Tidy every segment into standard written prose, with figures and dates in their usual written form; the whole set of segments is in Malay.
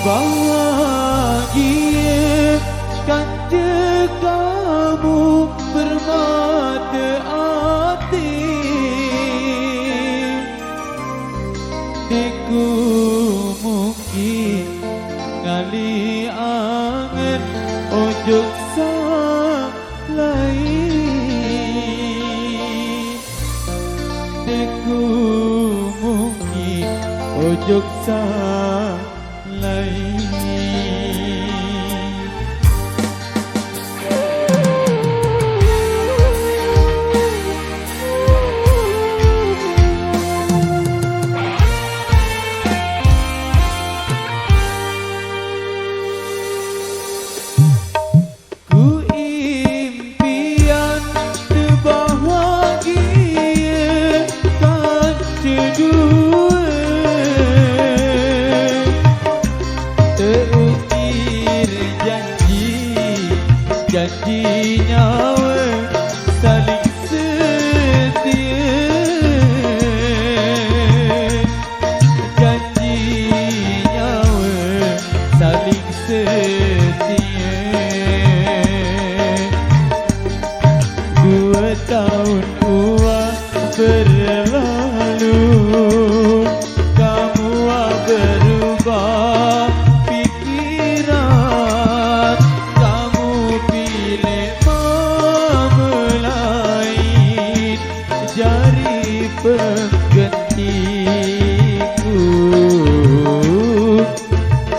bahagia kan kamu bermata hati. Diku mungkin ngali angen ojo lain. Diku mungkin ojo lain. Janji nyawa saling setia. Janji nyawa saling setia. 2 tahun uang berlalu, kamu berubah pikiran. Kamu pilih memelain jari penggantiku,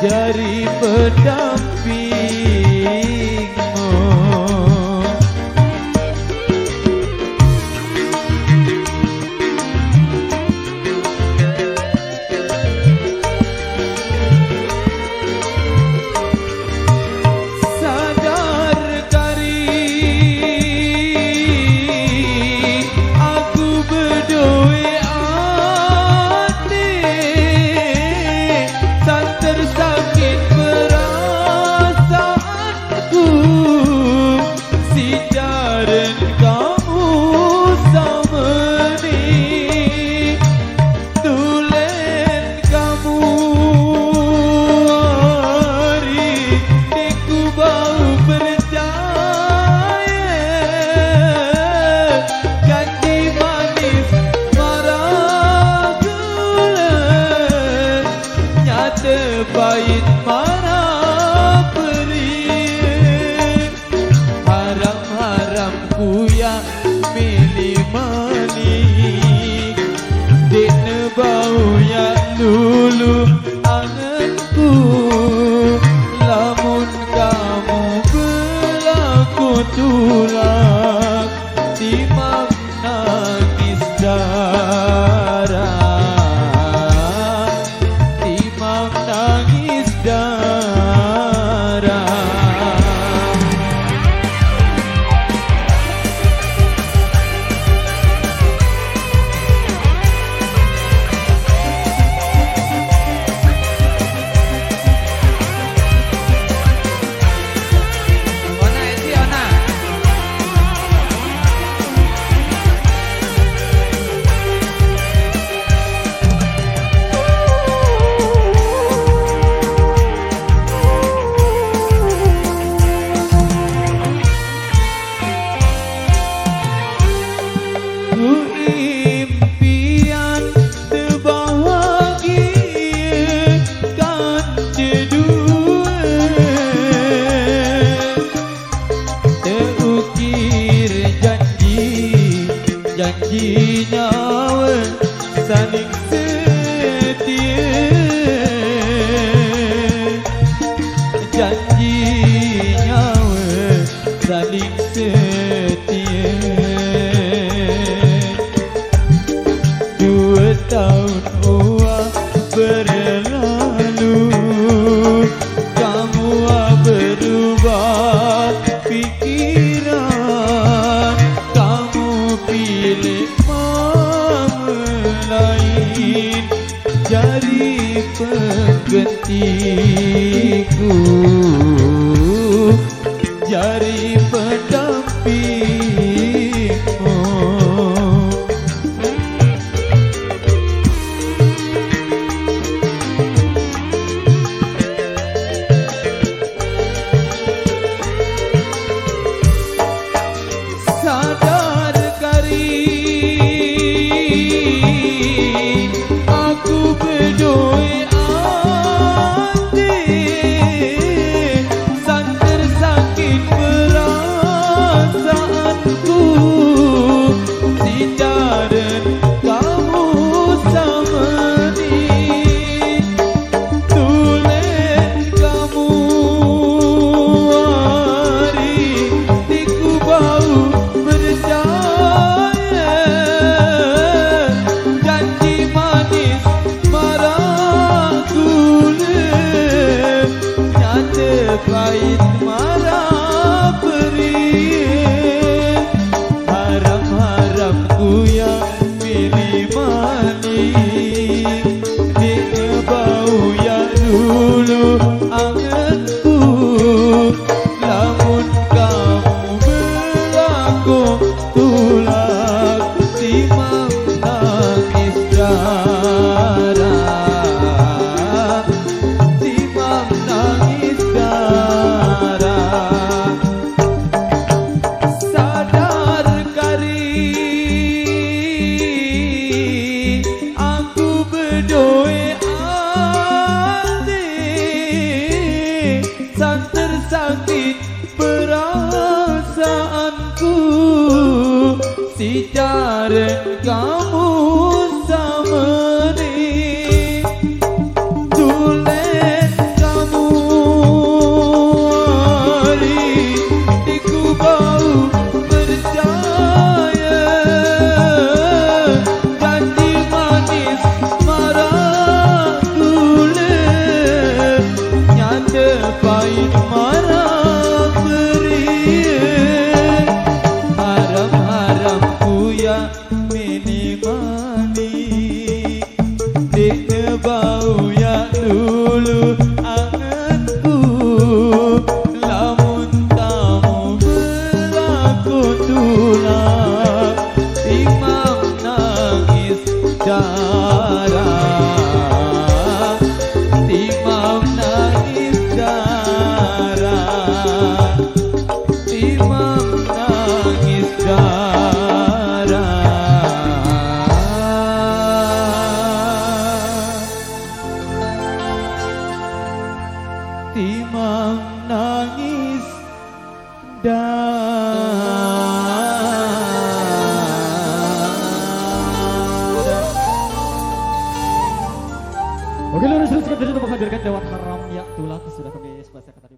jari pendampingmu. Pahit mana beri, haram-haram ku yang milih malik. Dikne bau yang lulu anganku, lamun kamu berlaku tulak, timang nangis darah. Nangis darah. Ona isi ona. Impian terbahagia kan kedua, terukir janji nyawa saling setia. Janji nyawa saling setia. 2 tahun uang berlalu, kamu berubah pikiran. Kamu pilih memelain jari penggantiku, jari pendampingmu. sadar kari aku bedoe ati santer sakit perasaanku tidak kamu samani tulen kamu hari tiku bau berjaya janji manis marah gula nyata pahit marah perih harap-harapku yang milih manis dia bau ya dulu anganku lamun kamu berlaku tulak timang nangis darah timang nangis darah sadar kari aku bedoe ati santer sakit perasaanku si jaren kamu samani tulen kamu hari tiku bau berjaya janji manis marah gula nyata pahit marah perih harap-harapku ya minimani dia bau ya dulu anganku lamun kamu berlaku tulak timang nangis darah timang nangis darah timang nangis darah timang nangis darah. Oke, lurus terus kita menghadirkan Dewan Haram ya Tulang sudah kami sebagai kata di